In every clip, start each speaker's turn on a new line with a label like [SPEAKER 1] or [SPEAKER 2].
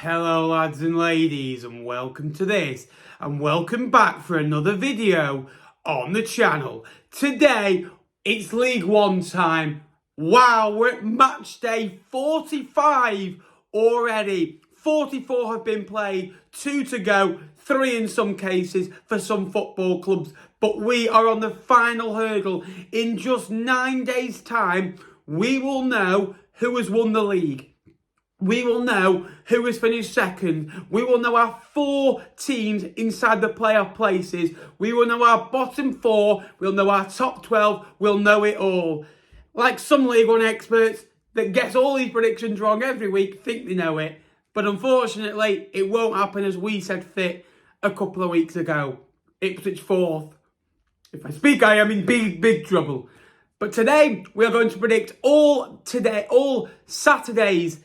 [SPEAKER 1] Hello lads and ladies, and welcome to this and welcome back for another video on the channel. Today it's League One time. Wow, we're at match day 45 already. 44 have been played, 2 to go, 3 in some cases for some football clubs, but we are on the final hurdle. In just 9 days time we will know who has won the league. We will know who has finished second. We will know our 4 teams inside the playoff places. We will know our bottom 4. We'll know our top 12. We'll know it all. Like some League One experts that gets all these predictions wrong every week think they know it. But unfortunately, it won't happen as we said fit a couple of weeks ago. Ipswich 4th. If I speak, I am in big trouble. But today, we are going to predict all Saturday's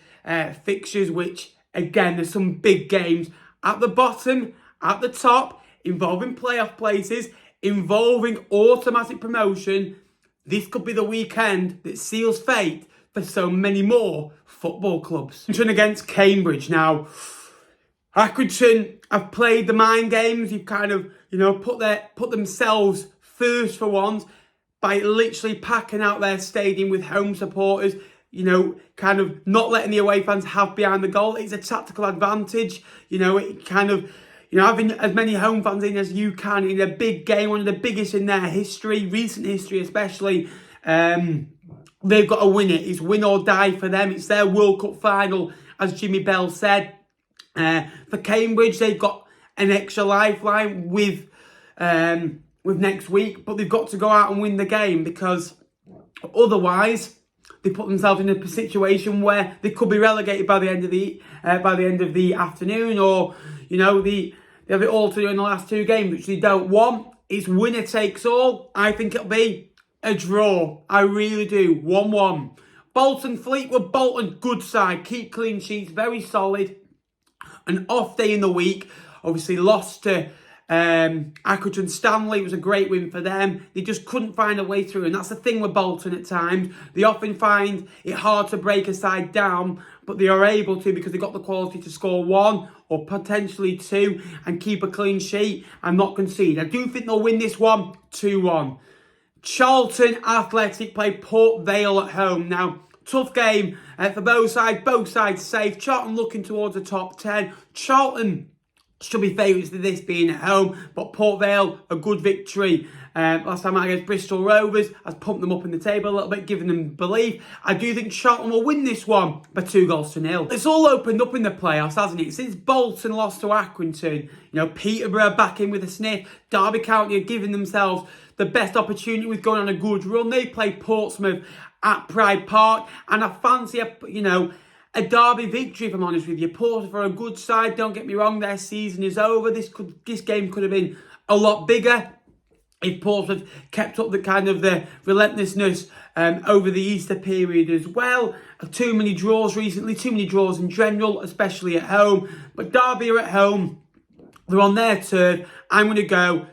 [SPEAKER 1] fixtures, which again, there's some big games at the bottom, at the top, involving playoff places, involving automatic promotion. This could be the weekend that seals fate for so many more football clubs. Accrington against Cambridge. Now, Accrington have played the mind games. You've kind of, put themselves first for once by literally packing out their stadium with home supporters. Kind of not letting the away fans have behind the goal. It's a tactical advantage. Having as many home fans in as you can in a big game, one of the biggest in their history, recent history especially. They've got to win it. It's win or die for them. It's their World Cup final, as Jimmy Bell said. For Cambridge, they've got an extra lifeline with next week, but they've got to go out and win the game, because otherwise they put themselves in a situation where they could be relegated by the end of the afternoon, or they have it all to do in the last 2 games, which they don't want. It's winner takes all. I think it'll be a draw. I really do. 1-1. Bolton, Fleetwood. Bolton, good side. Keep clean sheets. Very solid. An off day in the week. Obviously lost to Accrington Stanley. It was a great win for them. They just couldn't find a way through, and that's the thing with Bolton at times. They often find it hard to break a side down, but they are able to, because they've got the quality to score 1 or potentially 2 and keep a clean sheet and not concede. I do think they'll win this one 2-1. Charlton Athletic play Port Vale at home. Now, tough game for both sides safe. Charlton looking towards the top 10. Charlton should be favourites to this being at home, but Port Vale, a good victory last time out against Bristol Rovers, has pumped them up in the table a little bit, giving them belief. I do think Charlton will win this one by 2-0. It's all opened up in the playoffs, hasn't it? Since Bolton lost to Accrington, Peterborough back in with a sniff. Derby County are giving themselves the best opportunity with going on a good run. They play Portsmouth at Pride Park, and I fancy a Derby victory, if I'm honest with you. Portsmouth are a good side, don't get me wrong, their season is over. This game could have been a lot bigger if Portsmouth kept up the relentlessness over the Easter period as well. Too many draws recently, too many draws in general, especially at home. But Derby are at home, they're on their turf. I'm going to go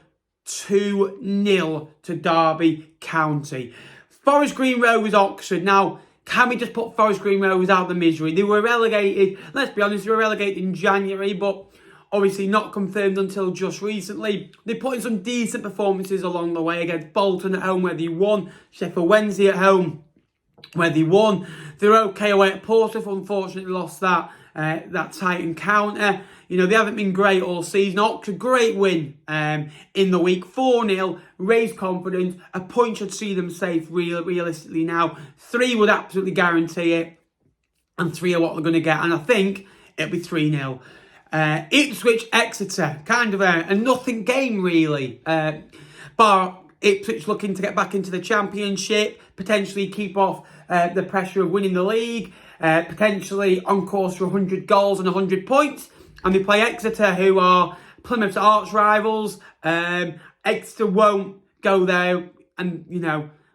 [SPEAKER 1] 2-0 to Derby County. Forest Green Rovers Oxford. Now, can we just put Forest Green Rovers out of the misery? They were relegated, let's be honest, they were relegated in January, but obviously not confirmed until just recently. They put in some decent performances along the way against Bolton at home, where they won. Sheffield Wednesday at home, where they won. They're okay away at Portsmouth, unfortunately lost that tight encounter. They haven't been great all season. Oxford, great win in the week. 4-0, raised confidence. A point should see them safe realistically now. 3 would absolutely guarantee it. And 3 are what they're going to get. And I think it'll be 3-0. Ipswich, Exeter. Kind of a nothing game, really. Bar Ipswich looking to get back into the Championship. Potentially keep off the pressure of winning the league. Potentially on course for 100 goals and 100 points. And they play Exeter, who are Plymouth's arch rivals. Exeter won't go there and,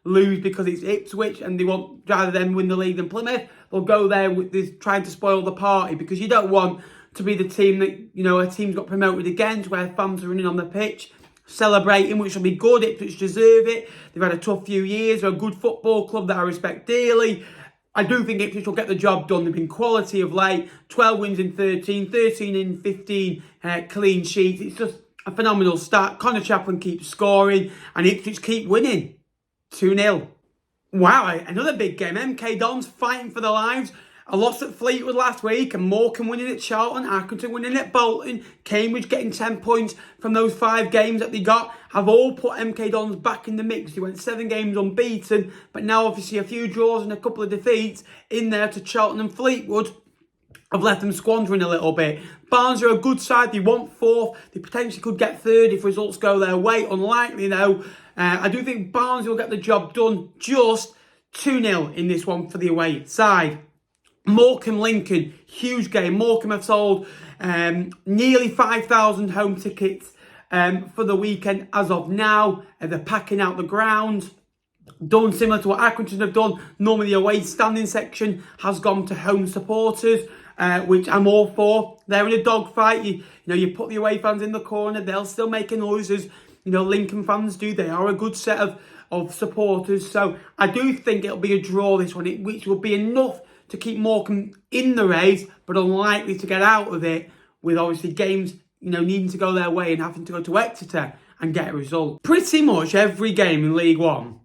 [SPEAKER 1] lose because it's Ipswich, and they want, rather than win the league than Plymouth, they'll go there with this trying to spoil the party, because you don't want to be the team that, a team's got promoted against, where fans are running on the pitch celebrating, which will be good. Ipswich deserve it. They've had a tough few years. They're a good football club that I respect dearly. I do think Ipswich will get the job done. They've been quality of late. 12 wins in 13, 13 in 15 clean sheets. It's just a phenomenal start. Connor Chaplin keeps scoring and Ipswich keep winning. 2-0. Wow, another big game. MK Dons fighting for their lives. A loss at Fleetwood last week and Morecambe winning at Charlton, Accrington winning at Bolton, Cambridge getting 10 points from those 5 games that they got have all put MK Dons back in the mix. They went 7 games unbeaten, but now obviously a few draws and a couple of defeats in there to Charlton and Fleetwood have left them squandering a little bit. Barnes are a good side. They want 4th. They potentially could get 3rd if results go their way. Unlikely though. I do think Barnes will get the job done. Just 2-0 in this one for the away side. Morecambe Lincoln, huge game. Morecambe have sold nearly 5,000 home tickets for the weekend as of now. They're packing out the ground. Done similar to what Accrington have done. Normally the away standing section has gone to home supporters, which I'm all for. They're in a dogfight. You know, you put the away fans in the corner, they'll still make noises. You know, Lincoln fans do. They are a good set of supporters. So I do think it'll be a draw this one, which will be enough to keep Morecambe in the race, but unlikely to get out of it, with obviously games, you know, needing to go their way and having to go to Exeter and get a result. Pretty much every game in League One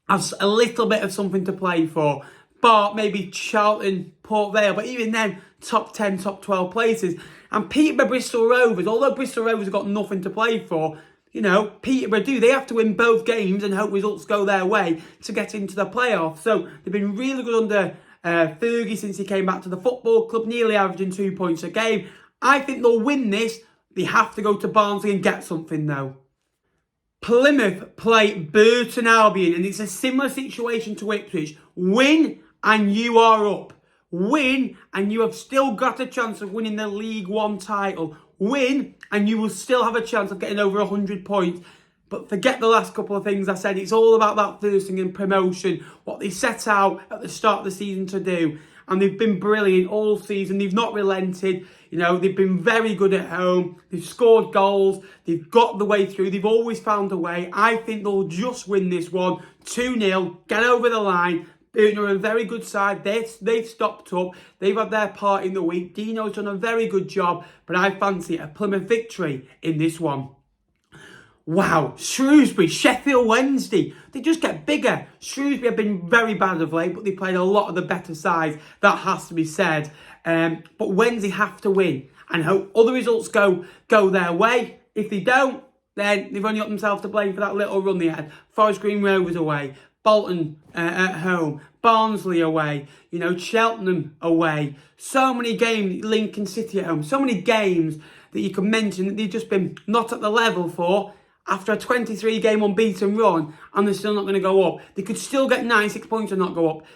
[SPEAKER 1] has a little bit of something to play for, bar maybe Charlton, Port Vale, but even then, top 10, top 12 places. And Peterborough, Bristol Rovers, although Bristol Rovers have got nothing to play for, you know, Peterborough do. They have to win both games and hope results go their way to get into the playoffs. So they've been really good under Fergie since he came back to the football club, nearly averaging 2 points a game. I think they'll win this. They have to go to Barnsley and get something though. Plymouth play Burton Albion and it's a similar situation to Ipswich. Win and you are up. Win and you have still got a chance of winning the League One title. Win and you will still have a chance of getting over 100 points. But forget the last couple of things I said. It's all about that first thing in promotion, what they set out at the start of the season to do. And they've been brilliant all season. They've not relented. You know, they've been very good at home. They've scored goals. They've got the way through. They've always found a way. I think they'll just win this one. 2-0, get over the line. Burton are a very good side. They've stopped up. They've had their part in the week. Dino's done a very good job. But I fancy a Plymouth victory in this one. Wow, Shrewsbury, Sheffield Wednesday. They just get bigger. Shrewsbury have been very bad of late, but they played a lot of the better sides. That has to be said. But Wednesday have to win and hope other results go their way. If they don't, then they've only got themselves to blame for that little run they had. Forest Green Rovers away, Bolton at home, Barnsley away, you know, Cheltenham away. So many games, Lincoln City at home. So many games that you could mention that they've just been not at the level for. After a 23-game unbeaten run, and they're still not going to go up. They could still get 96 points and not go up.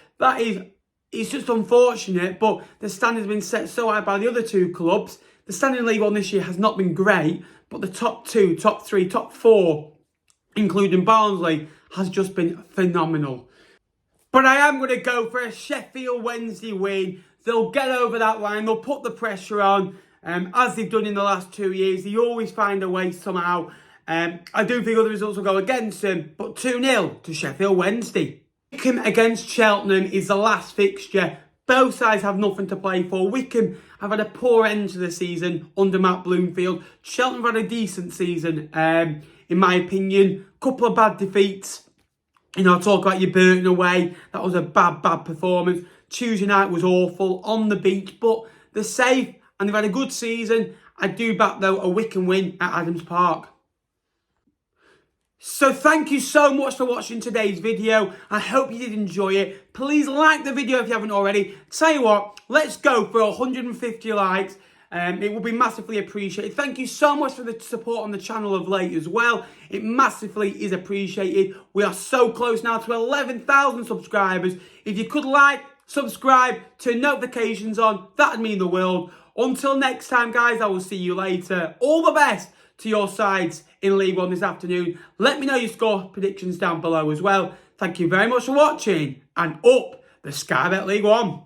[SPEAKER 1] It's just unfortunate, but the standard's been set so high by the other 2 clubs. The standard in League One this year has not been great, but the top 2, top 3, top 4, including Barnsley, has just been phenomenal. But I am going to go for a Sheffield Wednesday win. They'll get over that line. They'll put the pressure on, as they've done in the last 2 years. They always find a way somehow. I do think other results will go against them, but 2-0 to Sheffield Wednesday. Wycombe against Cheltenham is the last fixture. Both sides have nothing to play for. Wycombe have had a poor end to the season under Matt Bloomfield. Cheltenham have had a decent season, in my opinion. Couple of bad defeats. You know, I'll talk about your Burton away. That was a bad performance. Tuesday night was awful on the beach, but they're safe and they've had a good season. I do back, though, a Wycombe win at Adams Park. So thank you so much for watching today's video. I hope you did enjoy it. Please like the video if you haven't already. Tell you what, let's go for 150 likes. It will be massively appreciated. Thank you so much for the support on the channel of late as well. It massively is appreciated. We are so close now to 11,000 subscribers. If you could like, subscribe, turn notifications on, that'd mean the world. Until next time, guys, I will see you later. All the best to your sides in League One this afternoon. Let me know your score predictions down below as well. Thank you very much for watching, and up the Sky Bet League One.